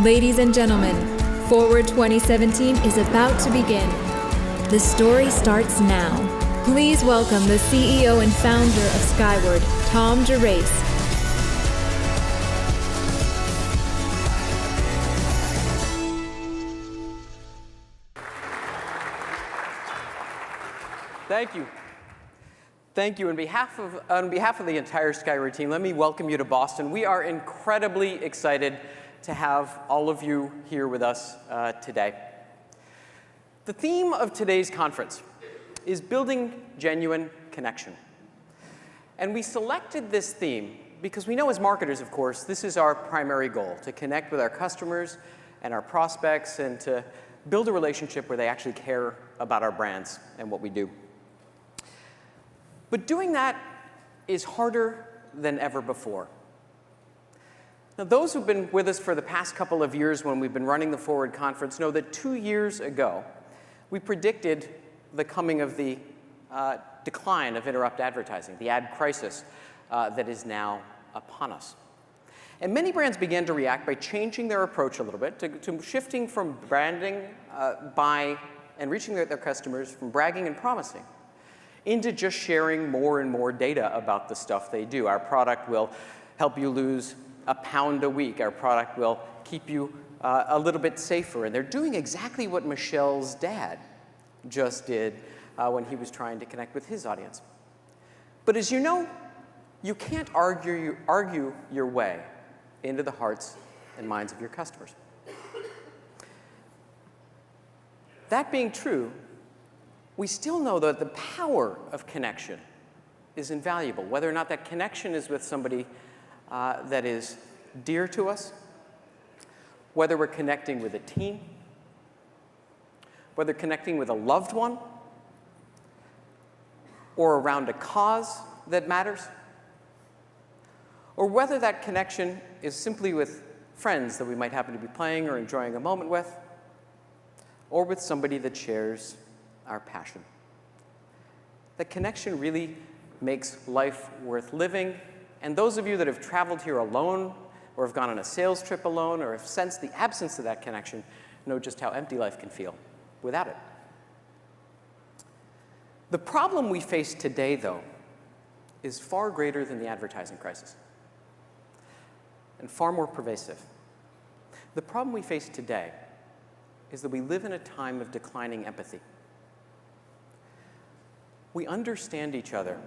Ladies and gentlemen, Forward 2017 is about to begin. The story starts now. Please welcome the CEO and founder of Skyword, Tom Gerace. Thank you. Thank you. On behalf of the entire Skyword team, let me welcome you to Boston. We are incredibly excited to have all of you here with us today. The theme of today's conference is building genuine connection. And we selected this theme because we know as marketers, of course, this is our primary goal, to connect with our customers and our prospects and to build a relationship where they actually care about our brands and what we do. But doing that is harder than ever before. Now, those who've been with us for the past couple of years when we've been running the Forward Conference know that 2 years ago, we predicted the coming of the decline of interrupt advertising, the ad crisis that is now upon us. And many brands began to react by changing their approach a little bit, to shifting from branding and reaching their customers, from bragging and promising, into just sharing more and more data about the stuff they do. Our product will help you lose a pound a week. Our product will keep you a little bit safer. And they're doing exactly what Michelle's dad just did when he was trying to connect with his audience. But as you know, you can't argue your way into the hearts and minds of your customers. That being true, we still know that the power of connection is invaluable, whether or not that connection is with somebody that is dear to us, whether we're connecting with a team, whether connecting with a loved one, or around a cause that matters, or whether that connection is simply with friends that we might happen to be playing or enjoying a moment with, or with somebody that shares our passion. That connection really makes life worth living. And those of you that have traveled here alone, or have gone on a sales trip alone, or have sensed the absence of that connection, know just how empty life can feel without it. The problem we face today, though, is far greater than the advertising crisis, and far more pervasive. The problem we face today is that we live in a time of declining empathy. We understand each other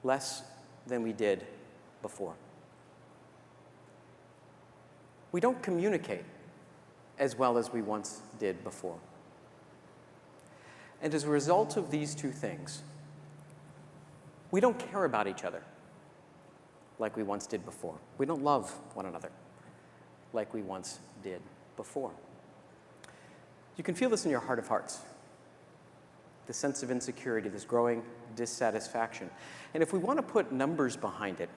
less than we did before. We don't communicate as well as we once did before. And as a result of these two things, we don't care about each other like we once did before. We don't love one another like we once did before. You can feel this in your heart of hearts. The sense of insecurity, this growing dissatisfaction. And if we want to put numbers behind it,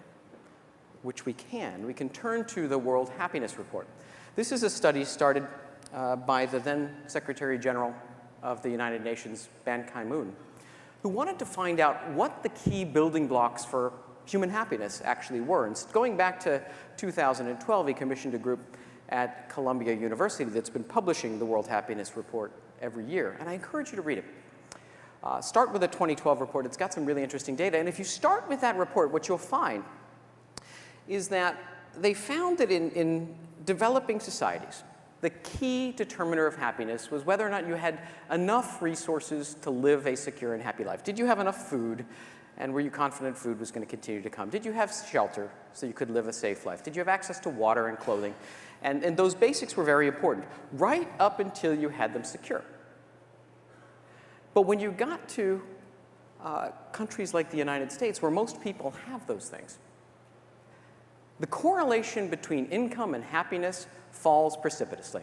which we can turn to the World Happiness Report. This is a study started by the then Secretary General of the United Nations, Ban Ki-moon, who wanted to find out what the key building blocks for human happiness actually were. And going back to 2012, he commissioned a group at Columbia University that's been publishing the World Happiness Report every year. And I encourage you to read it. Start with the 2012 report. It's got some really interesting data. And if you start with that report, what you'll find is that they found that in developing societies, the key determiner of happiness was whether or not you had enough resources to live a secure and happy life. Did you have enough food, and were you confident food was going to continue to come? Did you have shelter so you could live a safe life? Did you have access to water and clothing? And those basics were very important, right up until you had them secure. But when you got to countries like the United States, where most people have those things, the correlation between income and happiness falls precipitously.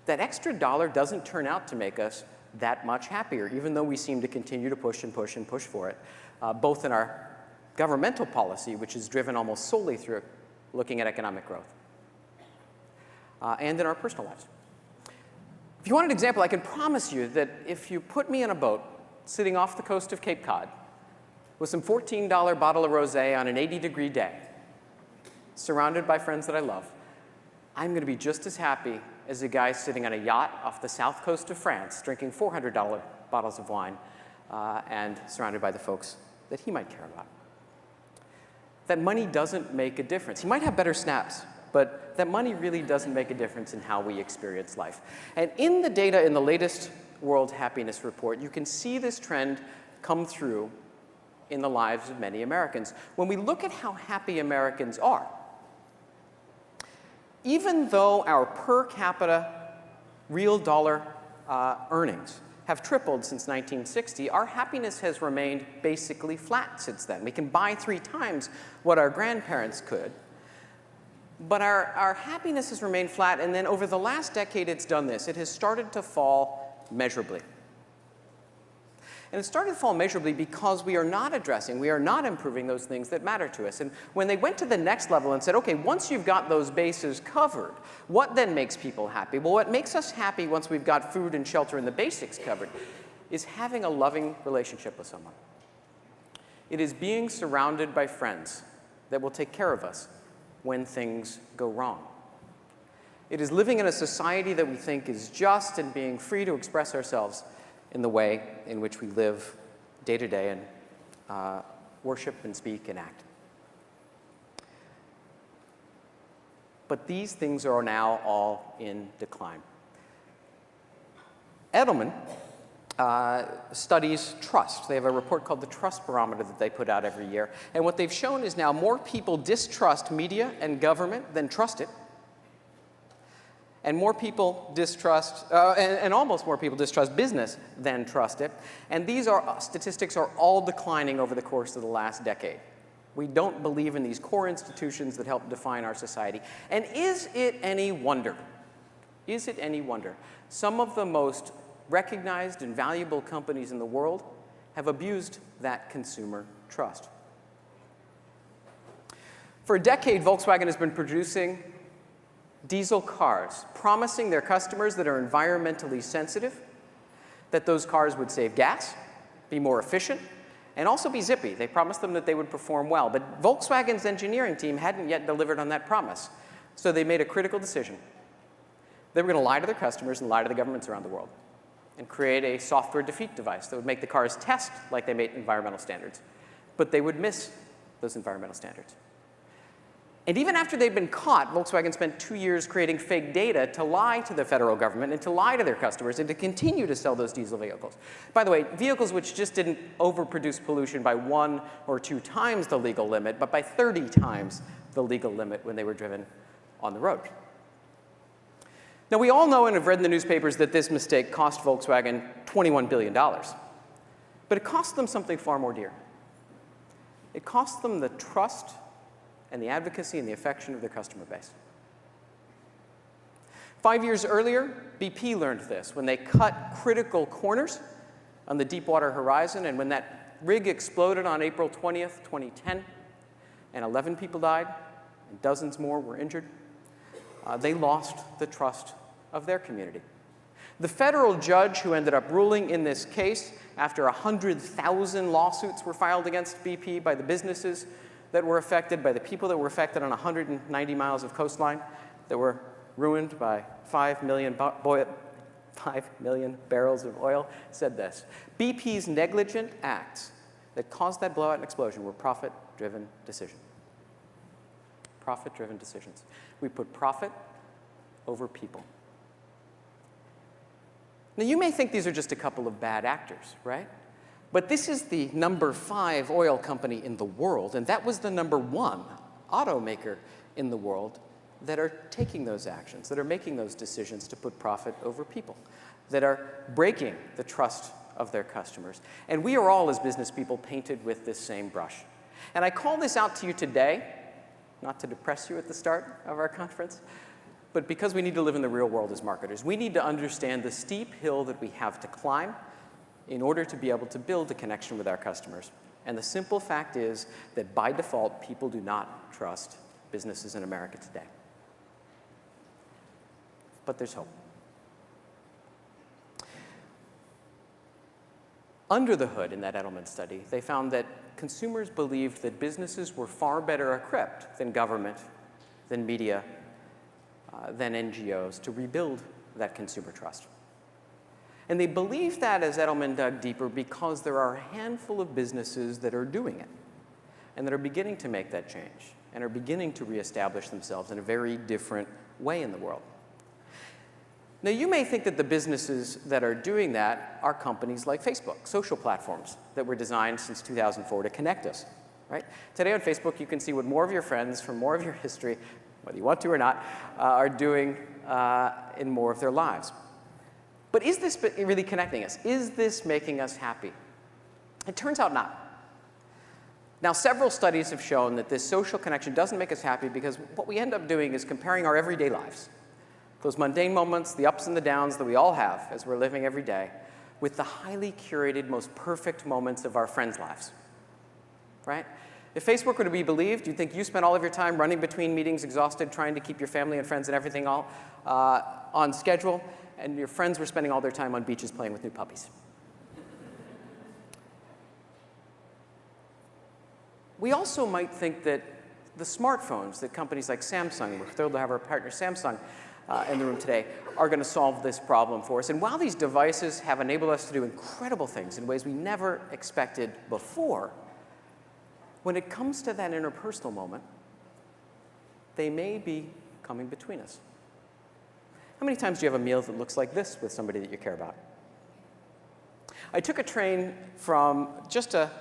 That extra dollar doesn't turn out to make us that much happier, even though we seem to continue to push and push and push for it, both in our governmental policy, which is driven almost solely through looking at economic growth, and in our personal lives. If you want an example, I can promise you that if you put me in a boat sitting off the coast of Cape Cod with some $14 bottle of rosé on an 80-degree day, surrounded by friends that I love, I'm going to be just as happy as a guy sitting on a yacht off the south coast of France, drinking $400 bottles of wine, and surrounded by the folks that he might care about. That money doesn't make a difference. He might have better snaps, but that money really doesn't make a difference in how we experience life. And in the data in the latest World Happiness Report, you can see this trend come through in the lives of many Americans. When we look at how happy Americans are, even though our per capita real dollar earnings have tripled since 1960, our happiness has remained basically flat since then. We can buy 3 times what our grandparents could, but our happiness has remained flat, and then over the last decade it's done this. It has started to fall measurably. And it started to fall measurably because we are not improving those things that matter to us. And when they went to the next level and said, okay, once you've got those bases covered, what then makes people happy? Well, what makes us happy once we've got food and shelter and the basics covered is having a loving relationship with someone. It is being surrounded by friends that will take care of us when things go wrong. It is living in a society that we think is just and being free to express ourselves in the way in which we live day to day and worship and speak and act. But these things are now all in decline. Edelman studies trust. They have a report called the Trust Barometer that they put out every year. And what they've shown is now more people distrust media and government than trust it. And more people distrust, and almost more people distrust business than trust it. And these statistics are all declining over the course of the last decade. We don't believe in these core institutions that help define our society. And is it any wonder? Is it any wonder? Some of the most recognized and valuable companies in the world have abused that consumer trust. For a decade, Volkswagen has been producing diesel cars, promising their customers that are environmentally sensitive, that those cars would save gas, be more efficient, and also be zippy. They promised them that they would perform well. But Volkswagen's engineering team hadn't yet delivered on that promise. So they made a critical decision. They were going to lie to their customers and lie to the governments around the world and create a software defeat device that would make the cars test like they made environmental standards, but they would miss those environmental standards. And even after they'd been caught, Volkswagen spent 2 years creating fake data to lie to the federal government and to lie to their customers and to continue to sell those diesel vehicles. By the way, vehicles which just didn't overproduce pollution by 1 or 2 times the legal limit, but by 30 times the legal limit when they were driven on the road. Now, we all know and have read in the newspapers that this mistake cost Volkswagen $21 billion. But it cost them something far more dear. It cost them the trust and the advocacy and the affection of their customer base. 5 years earlier, BP learned this when they cut critical corners on the Deepwater Horizon, and when that rig exploded on April 20th, 2010, and 11 people died, and dozens more were injured, they lost the trust of their community. The federal judge who ended up ruling in this case after 100,000 lawsuits were filed against BP by the businesses that were affected, by the people that were affected on 190 miles of coastline that were ruined by 5 million barrels of oil, said this: BP's negligent acts that caused that blowout and explosion were profit-driven decisions. Profit-driven decisions. We put profit over people. Now, you may think these are just a couple of bad actors, right? But this is the number 5 oil company in the world, and that was the number 1 automaker in the world that are taking those actions, that are making those decisions to put profit over people, that are breaking the trust of their customers. And we are all, as business people, painted with this same brush. And I call this out to you today, not to depress you at the start of our conference, but because we need to live in the real world as marketers. We need to understand the steep hill that we have to climb in order to be able to build a connection with our customers. And the simple fact is that by default, people do not trust businesses in America today. But there's hope. Under the hood in that Edelman study, they found that consumers believed that businesses were far better equipped than government, than media, than NGOs to rebuild that consumer trust. And they believe that, as Edelman dug deeper, because there are a handful of businesses that are doing it and that are beginning to make that change and are beginning to reestablish themselves in a very different way in the world. Now, you may think that the businesses that are doing that are companies like Facebook, social platforms that were designed since 2004 to connect us, right? Today on Facebook, you can see what more of your friends from more of your history, whether you want to or not, are doing in more of their lives. But is this really connecting us? Is this making us happy? It turns out not. Now, several studies have shown that this social connection doesn't make us happy because what we end up doing is comparing our everyday lives, those mundane moments, the ups and the downs that we all have as we're living every day, with the highly curated, most perfect moments of our friends' lives, right? If Facebook were to be believed, you'd think you spent all of your time running between meetings, exhausted, trying to keep your family and friends and everything all on schedule, and your friends were spending all their time on beaches playing with new puppies. We also might think that the smartphones that companies like Samsung, we're thrilled to have our partner Samsung in the room today, are going to solve this problem for us. And while these devices have enabled us to do incredible things in ways we never expected before, when it comes to that interpersonal moment, they may be coming between us. How many times do you have a meal that looks like this with somebody that you care about? I took a train from just a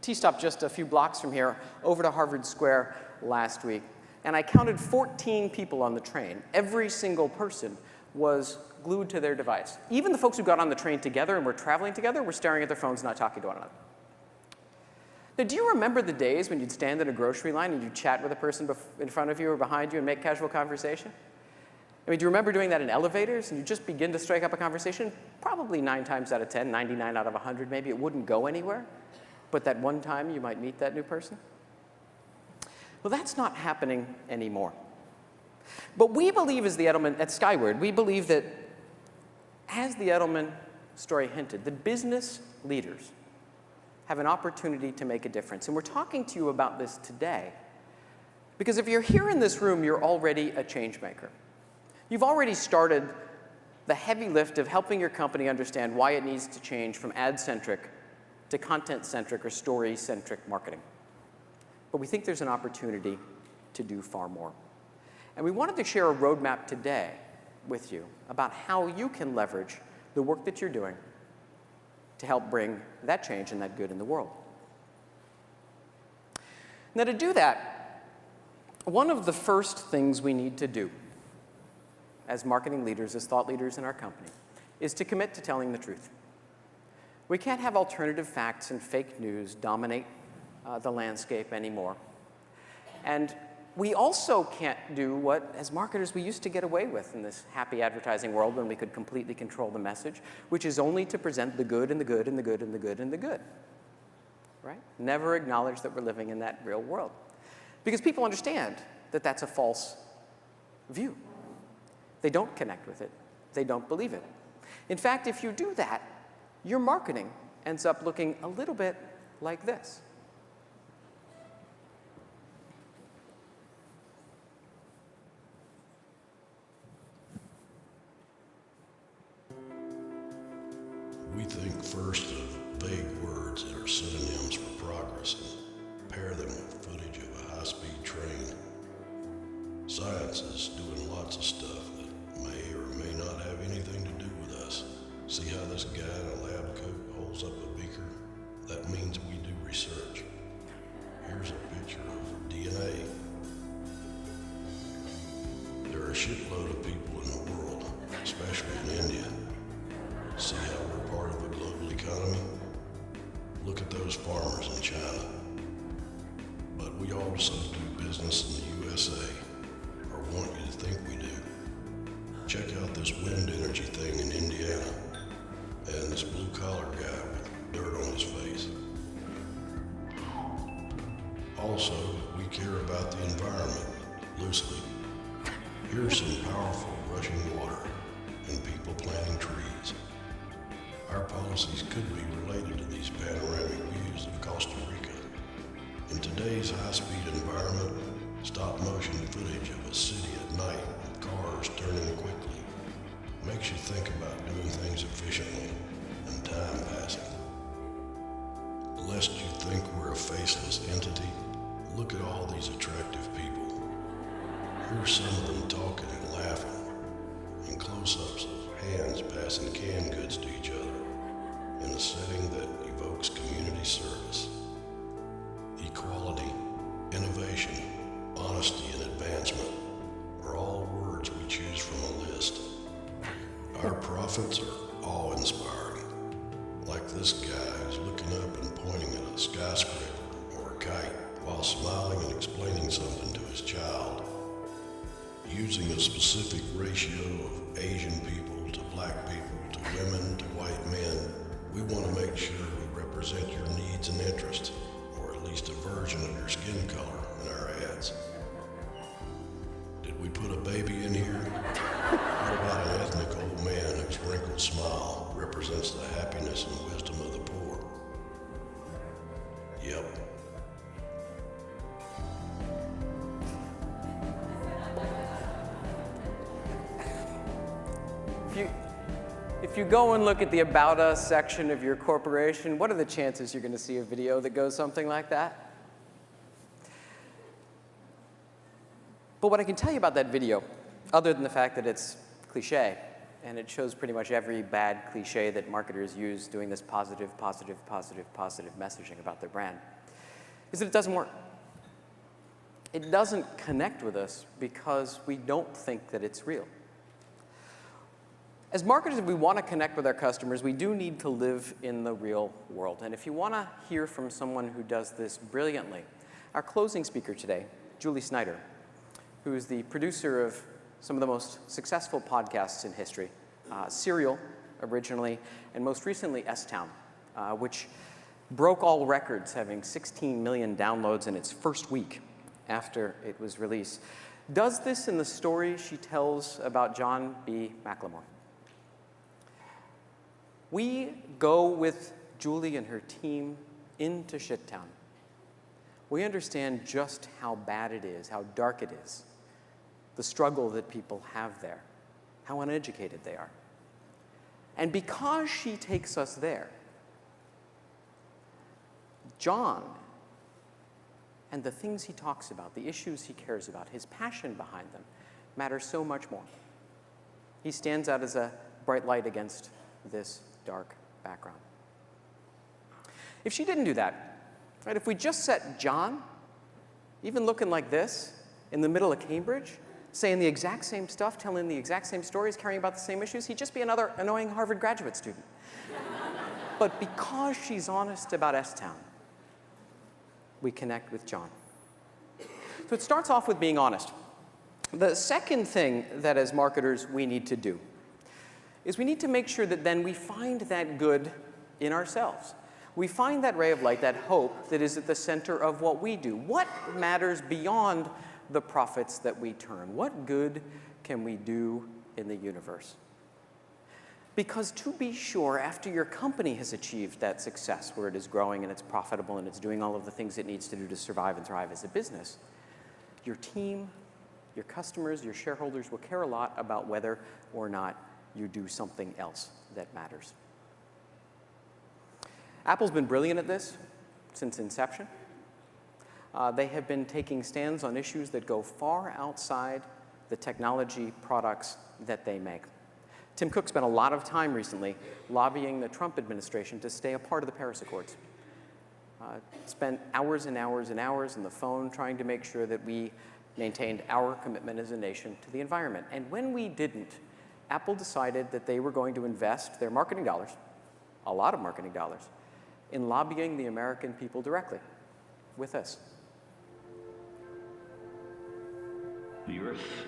T-stop just a few blocks from here over to Harvard Square last week, and I counted 14 people on the train. Every single person was glued to their device. Even the folks who got on the train together and were traveling together were staring at their phones, not talking to one another. Now, do you remember the days when you'd stand in a grocery line and you'd chat with a person in front of you or behind you and make casual conversation? I mean, do you remember doing that in elevators and you just begin to strike up a conversation? Probably 9 times out of 10, 99 out of 100 maybe, it wouldn't go anywhere. But that one time you might meet that new person? Well, that's not happening anymore. But we believe, as the Edelman, at Skyword, we believe that, as the Edelman story hinted, that business leaders have an opportunity to make a difference. And we're talking to you about this today because if you're here in this room, you're already a change maker. You've already started the heavy lift of helping your company understand why it needs to change from ad-centric to content-centric or story-centric marketing. But we think there's an opportunity to do far more. And we wanted to share a roadmap today with you about how you can leverage the work that you're doing to help bring that change and that good in the world. Now, to do that, one of the first things we need to do as marketing leaders, as thought leaders in our company, is to commit to telling the truth. We can't have alternative facts and fake news dominate the landscape anymore. And we also can't do what, as marketers, we used to get away with in this happy advertising world when we could completely control the message, which is only to present the good and the good and the good and the good and the good, right? Never acknowledge that we're living in that real world. Because people understand that that's a false view. They don't connect with it. They don't believe it. In fact, if you do that, your marketing ends up looking a little bit like this. We think first of vague words that are synonyms for progress and pair them with footage of a high-speed train. Science is doing lots of stuff that may or may not have anything to do with us. See how this guy in a lab coat holds up a beaker? That means we do research. Here's a picture of DNA. There are a shitload of people in the world, especially in India. See how we're part of a global economy? Look at those farmers in China. But we also do business in the USA, or want you to think we do. Check out this wind energy thing in Indiana, and this blue-collar guy with dirt on his face. Also, we care about the environment, loosely. Here's some powerful rushing water and people planting trees. Our policies could be related to these panoramic views of Costa Rica. In today's high-speed environment, stop-motion footage of a city at night with cars turning quickly makes you think about doing things efficiently and time passing. Lest you think we're a faceless entity, look at all these attractive people. Here's some of them talking and laughing, and close-ups of hands passing canned goods to each other in a setting that evokes community service. Equality, innovation, honesty, and advancement are all words we choose from a list. Our prophets are awe-inspiring, like this guy who's looking up and pointing at a skyscraper or a kite while smiling and explaining something to his child. Using a specific ratio of Asian people to black people to women to white men, we want to make sure we represent your needs and interests, or at least a version of your skin color in our ads. Did we put a baby in here? What about an ethnic old man whose wrinkled smile represents the happiness and wisdom of the poor? Yep. If you go and look at the About Us section of your corporation, what are the chances you're going to see a video that goes something like that? But what I can tell you about that video, other than the fact that it's cliche, and it shows pretty much every bad cliche that marketers use doing this positive messaging about their brand, is that it doesn't work. It doesn't connect with us because we don't think that it's real. As marketers, if we want to connect with our customers, we do need to live in the real world. And if you want to hear from someone who does this brilliantly, our closing speaker today, Julie Snyder, who is the producer of some of the most successful podcasts in history, Serial originally, and most recently S-Town, which broke all records, having 16 million downloads in its first week after it was released, does this in the story she tells about John B. McLemore. We go with Julie and her team into Shittown. We understand just how bad it is, how dark it is, the struggle that people have there, how uneducated they are. And because she takes us there, John and the things he talks about, the issues he cares about, his passion behind them, matter so much more. He stands out as a bright light against this dark background. If she didn't do that, right, if we just set John, even looking like this, in the middle of Cambridge, saying the exact same stuff, telling the exact same stories, caring about the same issues, he'd just be another annoying Harvard graduate student. But because she's honest about S-Town, we connect with John. So it starts off with being honest. The second thing that as marketers we need to do is we need to make sure that then we find that good in ourselves. We find that ray of light, that hope that is at the center of what we do. What matters beyond the profits that we turn? What good can we do in the universe? Because to be sure, after your company has achieved that success where it is growing and it's profitable and it's doing all of the things it needs to do to survive and thrive as a business, your team, your customers, your shareholders will care a lot about whether or not you do something else that matters. Apple's been brilliant at this since inception. They have been taking stands on issues that go far outside the technology products that they make. Tim Cook spent a lot of time recently lobbying the Trump administration to stay a part of the Paris Accords. Spent hours and hours and hours on the phone trying to make sure that we maintained our commitment as a nation to the environment. And when we didn't, Apple decided that they were going to invest their marketing dollars, a lot of marketing dollars, in lobbying the American people directly with us. The Earth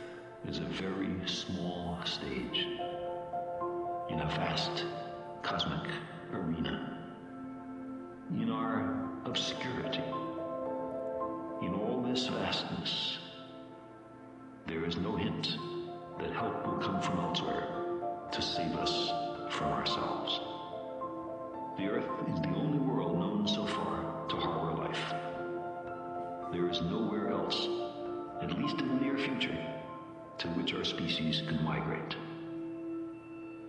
is a very small stage in a vast cosmic arena. In our obscurity, in all this vastness, there is no hint that help will come from elsewhere to save us from ourselves. The Earth is the only world known so far to harbor life. There is nowhere else, at least in the near future, to which which our species can migrate.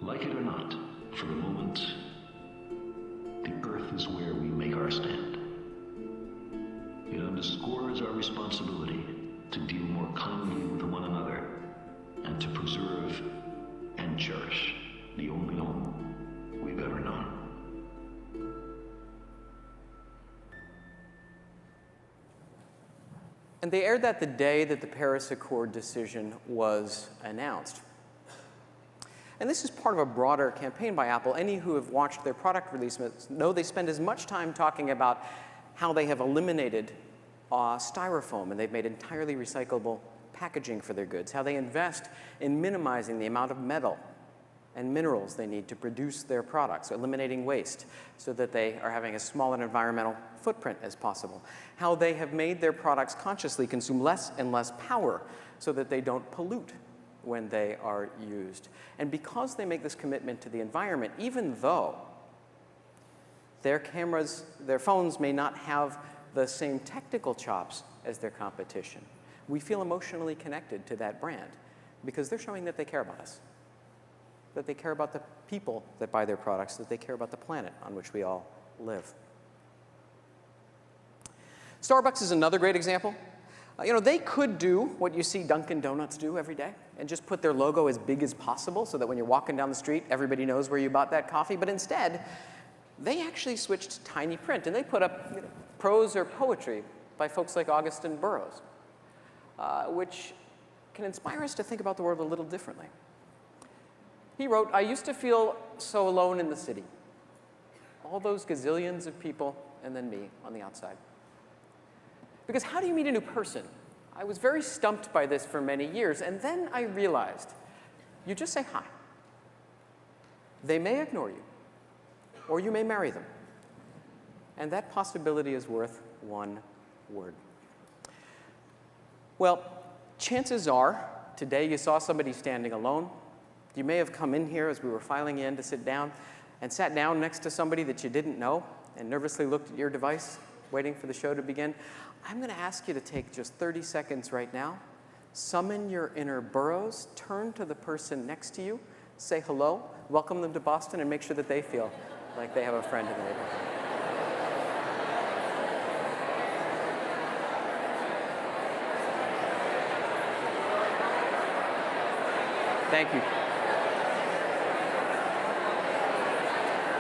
Like it or not, for the moment, the Earth is where we make our stand. It underscores our responsibility to deal more kindly with one another and to preserve and cherish the only home we've ever known. And they aired that the day that the Paris Accord decision was announced. And this is part of a broader campaign by Apple. Any who have watched their product releases know they spend as much time talking about how they have eliminated styrofoam and they've made entirely recyclable packaging for their goods, how they invest in minimizing the amount of metal and minerals they need to produce their products, eliminating waste so that they are having as small an environmental footprint as possible, how they have made their products consciously consume less and less power so that they don't pollute when they are used. And because they make this commitment to the environment, even though their cameras, their phones may not have the same technical chops as their competition, we feel emotionally connected to that brand because they're showing that they care about us, that they care about the people that buy their products, that they care about the planet on which we all live. Starbucks is another great example. They could do what you see Dunkin' Donuts do every day and just put their logo as big as possible so that when you're walking down the street, everybody knows where you bought that coffee. But instead, they actually switched to tiny print, and they put up prose or poetry by folks like Augustin Burroughs, which can inspire us to think about the world a little differently. He wrote, "I used to feel so alone in the city. All those gazillions of people and then me on the outside. Because how do you meet a new person? I was very stumped by this for many years, and then I realized you just say hi. They may ignore you, or you may marry them. And that possibility is worth one word." Well, chances are today you saw somebody standing alone. You may have come in here as we were filing in to sit down and sat down next to somebody that you didn't know and nervously looked at your device waiting for the show to begin. I'm going to ask you to take just 30 seconds right now, summon your inner Burroughs, turn to the person next to you, say hello, welcome them to Boston, and make sure that they feel like they have a friend in the neighborhood. Thank you.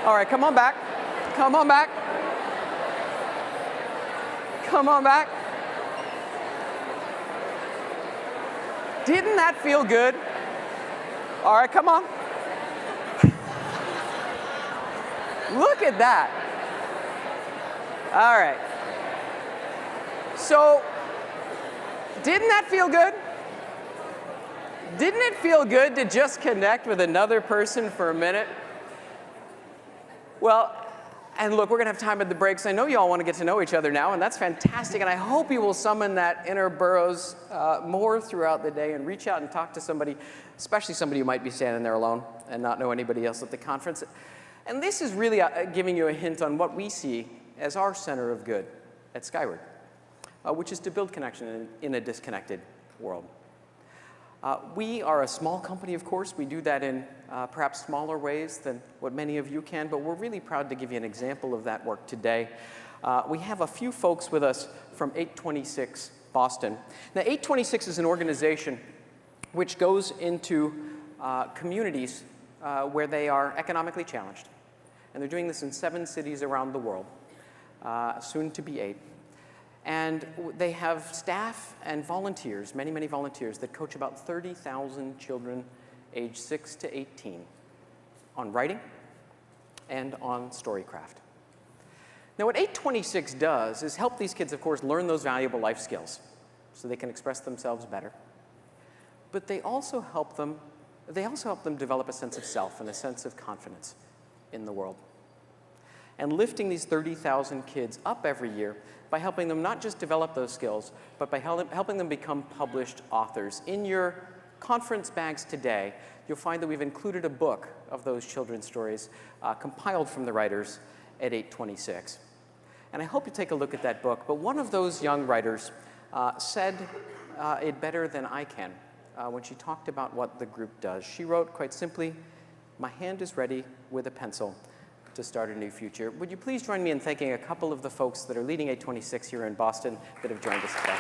All right, come on back. Come on back. Come on back. Didn't that feel good? All right, come on. Look at that. All right. So, didn't that feel good? Didn't it feel good to just connect with another person for a minute? Well, and look, we're going to have time at the breaks. I know you all want to get to know each other now, and that's fantastic. And I hope you will summon that inner Burroughs more throughout the day and reach out and talk to somebody, especially somebody who might be standing there alone and not know anybody else at the conference. And this is really giving you a hint on what we see as our center of good at Skyword, which is to build connection in a disconnected world. We are a small company, of course. We do that in perhaps smaller ways than what many of you can, but we're really proud to give you an example of that work today. We have a few folks with us from 826 Boston. Now, 826 is an organization which goes into communities where they are economically challenged. And they're doing this in 7 cities around the world, soon to be 8. And they have staff and volunteers, many, many volunteers, that coach about 30,000 children aged 6 to 18 on writing and on storycraft. Now, what 826 does is help these kids, of course, learn those valuable life skills so they can express themselves better. But they also help them develop a sense of self and a sense of confidence in the world. And lifting these 30,000 kids up every year by helping them not just develop those skills, but by helping them become published authors. In your conference bags today, you'll find that we've included a book of those children's stories compiled from the writers at 826. And I hope you take a look at that book. But one of those young writers said it better than I can when she talked about what the group does. She wrote, quite simply, "My hand is ready with a pencil to start a new future." Would you please join me in thanking a couple of the folks that are leading 826 here in Boston that have joined us today.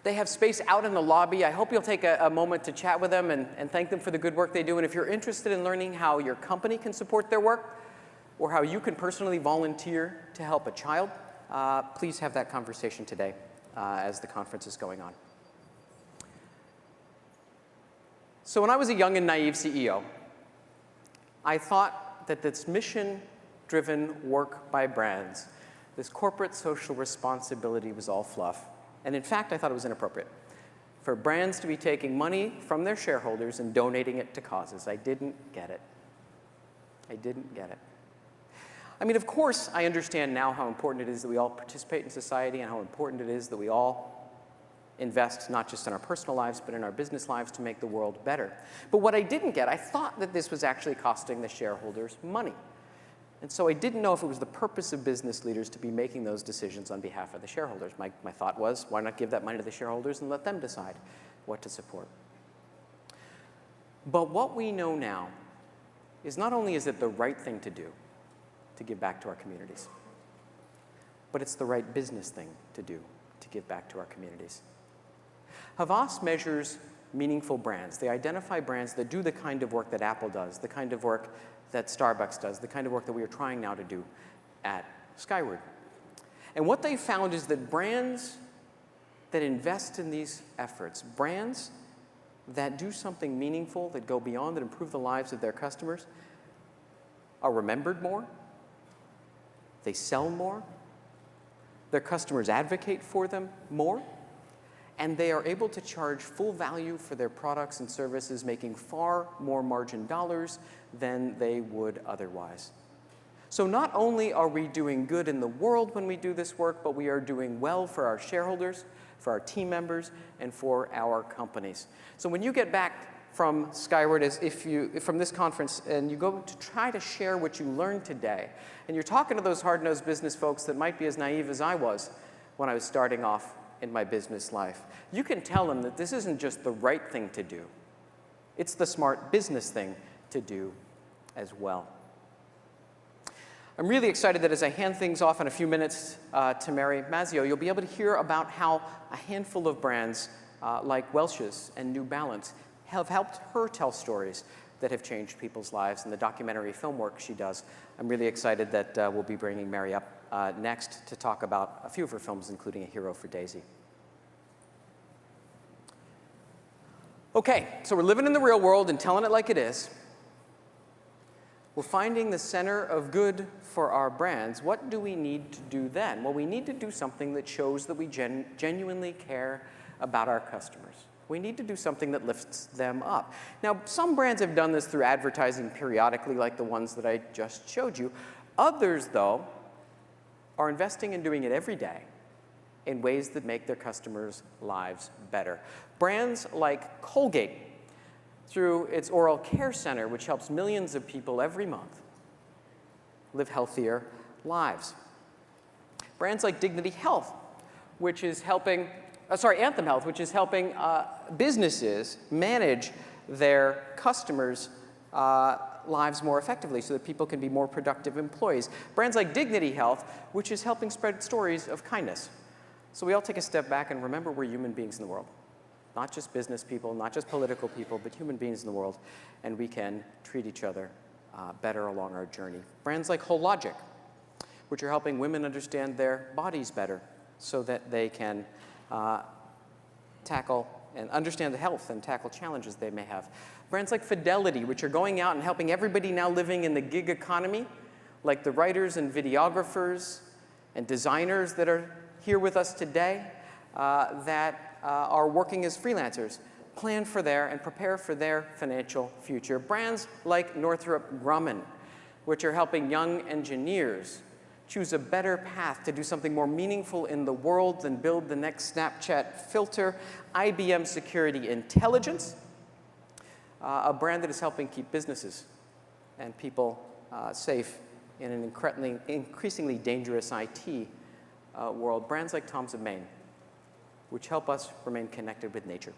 They have space out in the lobby. I hope you'll take a moment to chat with them and thank them for the good work they do. And if you're interested in learning how your company can support their work or how you can personally volunteer to help a child, please have that conversation today as the conference is going on. So when I was a young and naive CEO, I thought that this mission-driven work by brands, this corporate social responsibility was all fluff. And in fact, I thought it was inappropriate for brands to be taking money from their shareholders and donating it to causes. I didn't get it. I didn't get it. I mean, of course, I understand now how important it is that we all participate in society and how important it is that we all invest not just in our personal lives, but in our business lives to make the world better. But what I didn't get, I thought that this was actually costing the shareholders money. And so I didn't know if it was the purpose of business leaders to be making those decisions on behalf of the shareholders. My thought was, why not give that money to the shareholders and let them decide what to support? But what we know now is not only is it the right thing to do to give back to our communities, but it's the right business thing to do to give back to our communities. Havas measures meaningful brands. They identify brands that do the kind of work that Apple does, the kind of work that Starbucks does, the kind of work that we are trying now to do at Skyword. And what they found is that brands that invest in these efforts, brands that do something meaningful, that go beyond, that improve the lives of their customers, are remembered more, they sell more, their customers advocate for them more, and they are able to charge full value for their products and services, making far more margin dollars than they would otherwise. So not only are we doing good in the world when we do this work, but we are doing well for our shareholders, for our team members, and for our companies. So when you get back from Skyword, from this conference, and you go to try to share what you learned today, and you're talking to those hard-nosed business folks that might be as naive as I was when I was starting off in my business life, you can tell them that this isn't just the right thing to do. It's the smart business thing to do as well. I'm really excited that as I hand things off in a few minutes to Mary Mazzio, you'll be able to hear about how a handful of brands like Welch's and New Balance have helped her tell stories that have changed people's lives in the documentary film work she does. I'm really excited that we'll be bringing Mary up next to talk about a few of her films, including A Hero for Daisy. Okay, so we're living in the real world and telling it like it is. We're finding the center of good for our brands. What do we need to do then? Well, we need to do something that shows that we genuinely care about our customers. We need to do something that lifts them up. Now, some brands have done this through advertising periodically, like the ones that I just showed you. Others, though, are investing in doing it every day in ways that make their customers' lives better. Brands like Colgate, through its oral care center, which helps millions of people every month live healthier lives. Brands like Dignity Health, which is helping, Anthem Health, which is helping businesses manage their customers' lives more effectively so that people can be more productive employees. Brands like Dignity Health, which is helping spread stories of kindness. So we all take a step back and remember we're human beings in the world. Not just business people, not just political people, but human beings in the world. And we can treat each other better along our journey. Brands like Whole Logic, which are helping women understand their bodies better so that they can tackle and understand the health and tackle challenges they may have. Brands like Fidelity, which are going out and helping everybody now living in the gig economy, like the writers and videographers and designers that are here with us today, that are working as freelancers, plan for their and prepare for their financial future. Brands like Northrop Grumman, which are helping young engineers choose a better path to do something more meaningful in the world than build the next Snapchat filter. IBM Security Intelligence, a brand that is helping keep businesses and people safe in an increasingly dangerous IT world, brands like Tom's of Maine, which help us remain connected with nature.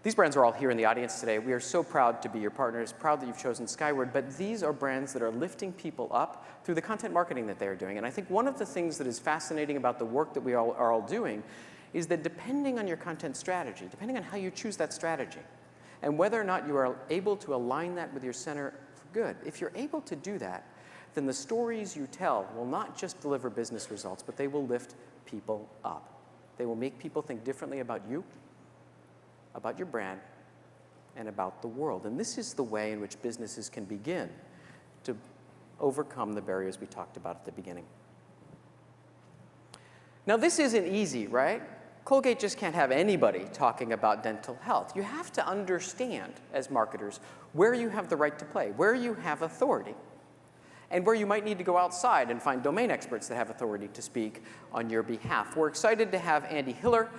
These brands are all here in the audience today. We are so proud to be your partners, proud that you've chosen Skyword, but these are brands that are lifting people up through the content marketing that they are doing. And I think one of the things that is fascinating about the work that we are all doing is that depending on your content strategy, depending on how you choose that strategy, and whether or not you are able to align that with your center for good, if you're able to do that, then the stories you tell will not just deliver business results, but they will lift people up. They will make people think differently about you, about your brand, and about the world. And this is the way in which businesses can begin to overcome the barriers we talked about at the beginning. Now, this isn't easy, right? Colgate just can't have anybody talking about dental health. You have to understand, as marketers, where you have the right to play, where you have authority, and where you might need to go outside and find domain experts that have authority to speak on your behalf. We're excited to have Andy Hiller,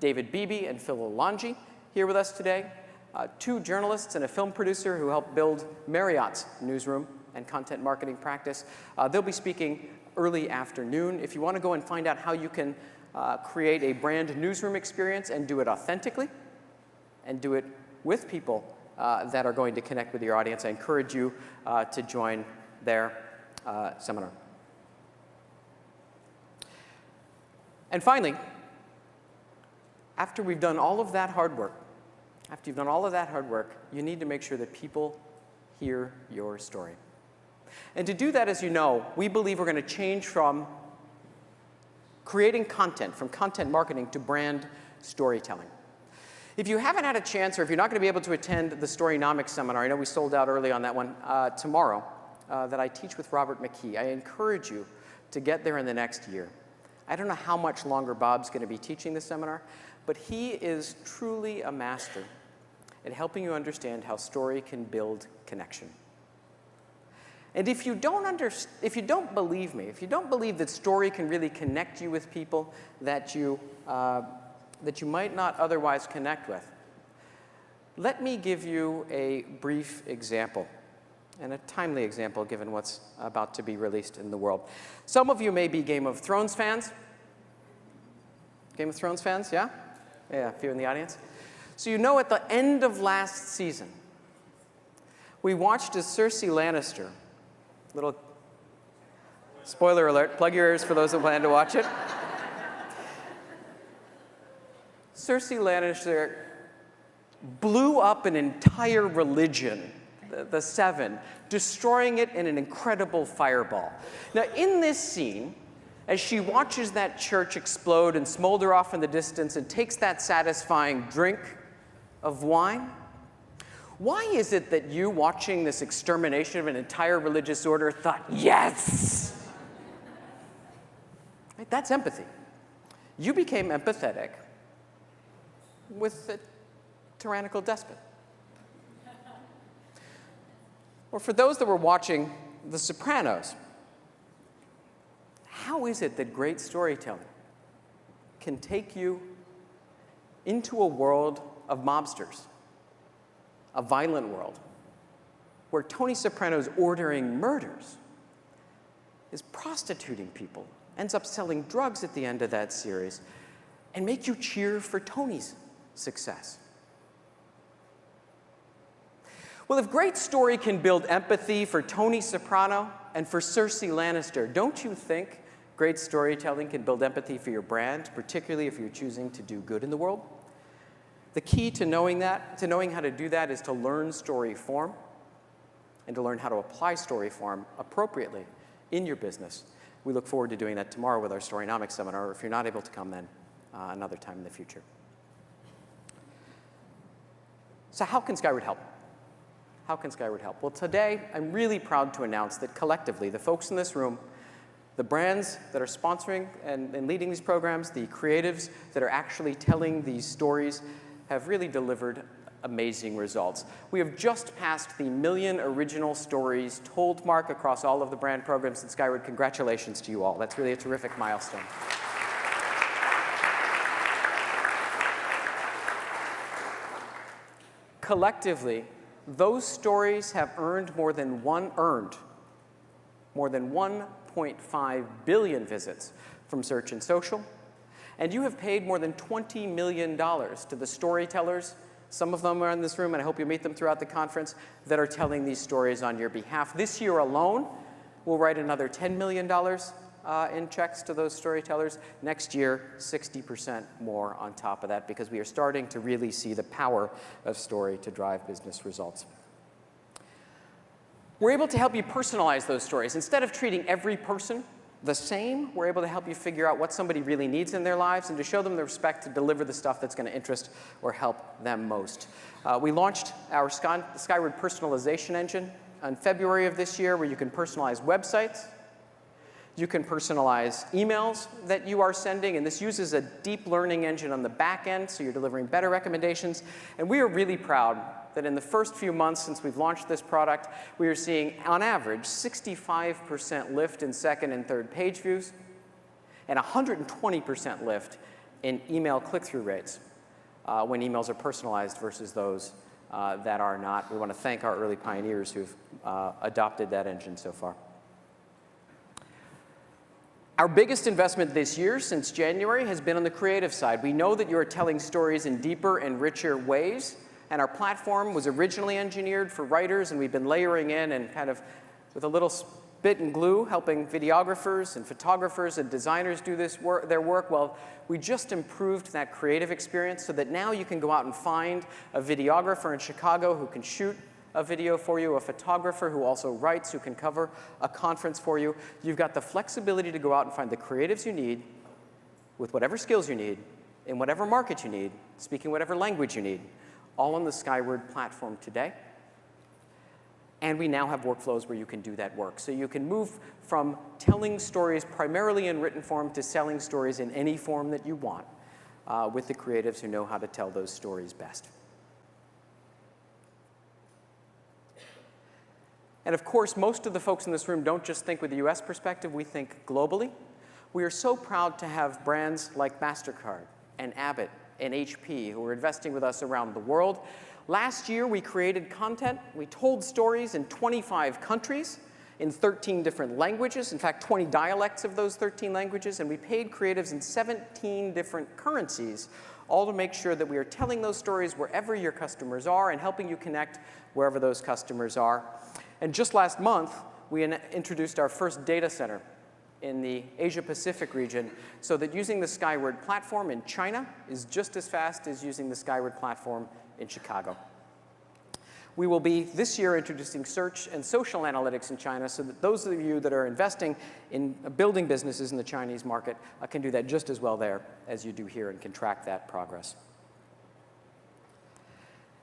David Beebe, and Phil Olanji here with us today, two journalists and a film producer who helped build Marriott's newsroom and content marketing practice. They'll be speaking early afternoon. If you want to go and find out how you can create a brand newsroom experience and do it authentically and do it with people that are going to connect with your audience, I encourage you to join their seminar. And finally, after we've done all of that hard work, after you've done all of that hard work, you need to make sure that people hear your story. And to do that, as you know, we believe we're going to change from creating content, from content marketing, to brand storytelling. If you haven't had a chance, or if you're not going to be able to attend the Storynomics seminar, I know we sold out early on that one, tomorrow, that I teach with Robert McKee, I encourage you to get there in the next year. I don't know how much longer Bob's going to be teaching this seminar, but he is truly a master at helping you understand how story can build connection. And if you don't believe me, if you don't believe that story can really connect you with people that you might not otherwise connect with, let me give you a brief example, and a timely example given what's about to be released in the world. Some of you may be Game of Thrones fans. Game of Thrones fans, yeah? Yeah, a few in the audience. So you know at the end of last season, we watched as Cersei Lannister, little spoiler alert, plug your ears for those that plan to watch it. Cersei Lannister blew up an entire religion, the Seven, destroying it in an incredible fireball. Now, in this scene, as she watches that church explode and smolder off in the distance and takes that satisfying drink of wine, why is it that you, watching this extermination of an entire religious order, thought, yes? Right? That's empathy. You became empathetic with a tyrannical despot. Or for those that were watching The Sopranos, how is it that great storytelling can take you into a world of mobsters, a violent world, where Tony Soprano's ordering murders is prostituting people, ends up selling drugs at the end of that series, and make you cheer for Tony's success? Well, if great story can build empathy for Tony Soprano and for Cersei Lannister, don't you think great storytelling can build empathy for your brand, particularly if you're choosing to do good in the world? The key to knowing that, to knowing how to do that, is to learn story form and to learn how to apply story form appropriately in your business. We look forward to doing that tomorrow with our Storynomics seminar, or if you're not able to come then, another time in the future. So how can Skyword help? How can Skyword help? Well, today, I'm really proud to announce that collectively, the folks in this room, the brands that are sponsoring and leading these programs, the creatives that are actually telling these stories, have really delivered amazing results. We have just passed the 1 million original stories told mark across all of the brand programs at Skyword. Congratulations to you all. That's really a terrific milestone. Collectively, those stories have earned more than 1.5 billion visits from search and social. And you have paid more than $20 million to the storytellers. Some of them are in this room, and I hope you meet them throughout the conference, that are telling these stories on your behalf. This year alone, we'll write another $10 million in checks to those storytellers. Next year, 60% more on top of that, because we are starting to really see the power of story to drive business results. We're able to help you personalize those stories. Instead of treating every person the same, we're able to help you figure out what somebody really needs in their lives and to show them the respect to deliver the stuff that's going to interest or help them most. We launched our Skyword personalization engine in February of this year, where you can personalize websites. You can personalize emails that you are sending, and this uses a deep learning engine on the back end, so you're delivering better recommendations. And we are really proud that in the first few months since we've launched this product, we are seeing, on average, 65% lift in second and third page views, and 120% lift in email click-through rates when emails are personalized versus those that are not. We want to thank our early pioneers who've adopted that engine so far. Our biggest investment this year, since January, has been on the creative side. We know that you are telling stories in deeper and richer ways, and our platform was originally engineered for writers, and we've been layering in and kind of, with a little spit and glue, helping videographers and photographers and designers do their work. Well, we just improved that creative experience so that now you can go out and find a videographer in Chicago who can shoot a video for you, a photographer who also writes, who can cover a conference for you. You've got the flexibility to go out and find the creatives you need with whatever skills you need, in whatever market you need, speaking whatever language you need, all on the Skyword platform today. And we now have workflows where you can do that work. So you can move from telling stories primarily in written form to selling stories in any form that you want with the creatives who know how to tell those stories best. And of course, most of the folks in this room don't just think with the US perspective, we think globally. We are so proud to have brands like MasterCard and Abbott and HP who are investing with us around the world. Last year, we created content. We told stories in 25 countries in 13 different languages, in fact, 20 dialects of those 13 languages, and we paid creatives in 17 different currencies, all to make sure that we are telling those stories wherever your customers are and helping you connect wherever those customers are. And just last month, we introduced our first data center in the Asia-Pacific region, so that using the Skyword platform in China is just as fast as using the Skyword platform in Chicago. We will be, this year, introducing search and social analytics in China, so that those of you that are investing in building businesses in the Chinese market can do that just as well there as you do here and can track that progress.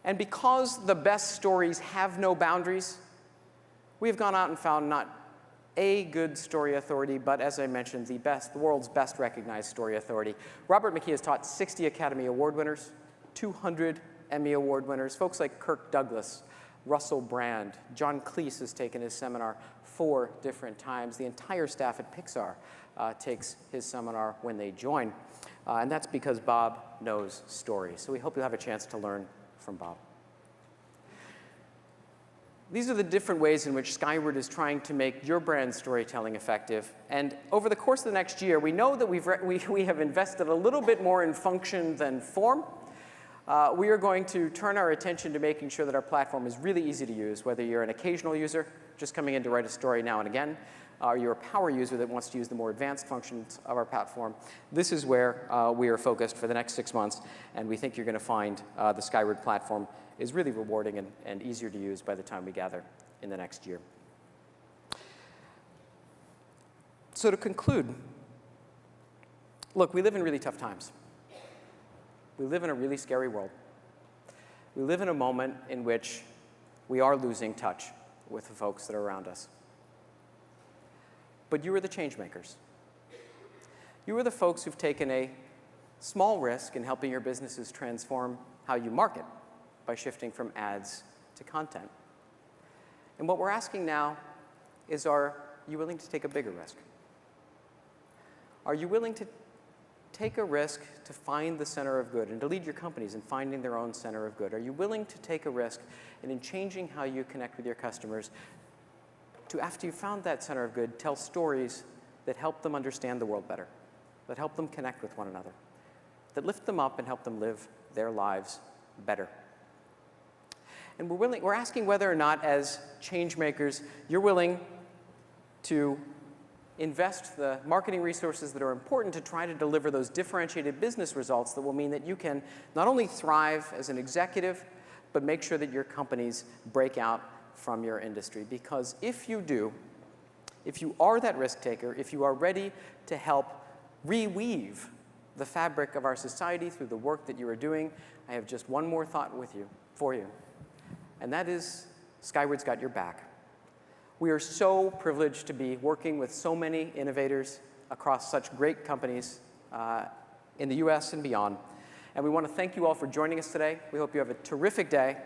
And because the best stories have no boundaries, we've gone out and found not a good story authority, but as I mentioned, the world's best recognized story authority. Robert McKee has taught 60 Academy Award winners, 200 Emmy Award winners, folks like Kirk Douglas, Russell Brand. John Cleese has taken his seminar 4 different times. The entire staff at Pixar takes his seminar when they join. And that's because Bob knows stories. So we hope you'll have a chance to learn from Bob. These are the different ways in which Skyword is trying to make your brand storytelling effective. And over the course of the next year, we know that we have invested a little bit more in function than form. We are going to turn our attention to making sure that our platform is really easy to use, whether you're an occasional user just coming in to write a story now and again, or you're a power user that wants to use the more advanced functions of our platform. This is where we are focused for the next 6 months, and we think you're going to find the Skyword platform is really rewarding and easier to use by the time we gather in the next year. So to conclude, look, we live in really tough times. We live in a really scary world. We live in a moment in which we are losing touch with the folks that are around us. But you are the change makers. You are the folks who've taken a small risk in helping your businesses transform how you market by shifting from ads to content. And what we're asking now is, are you willing to take a bigger risk? Are you willing to take a risk to find the center of good and to lead your companies in finding their own center of good? Are you willing to take a risk and in changing how you connect with your customers to, after you've found that center of good, tell stories that help them understand the world better, that help them connect with one another, that lift them up and help them live their lives better? And we're asking whether or not, as change makers, you're willing to invest the marketing resources that are important to try to deliver those differentiated business results that will mean that you can not only thrive as an executive, but make sure that your companies break out from your industry. Because if you do, if you are that risk taker, if you are ready to help reweave the fabric of our society through the work that you are doing, I have just one more thought for you. And that is, Skyword's got your back. We are so privileged to be working with so many innovators across such great companies in the US and beyond. And we want to thank you all for joining us today. We hope you have a terrific day.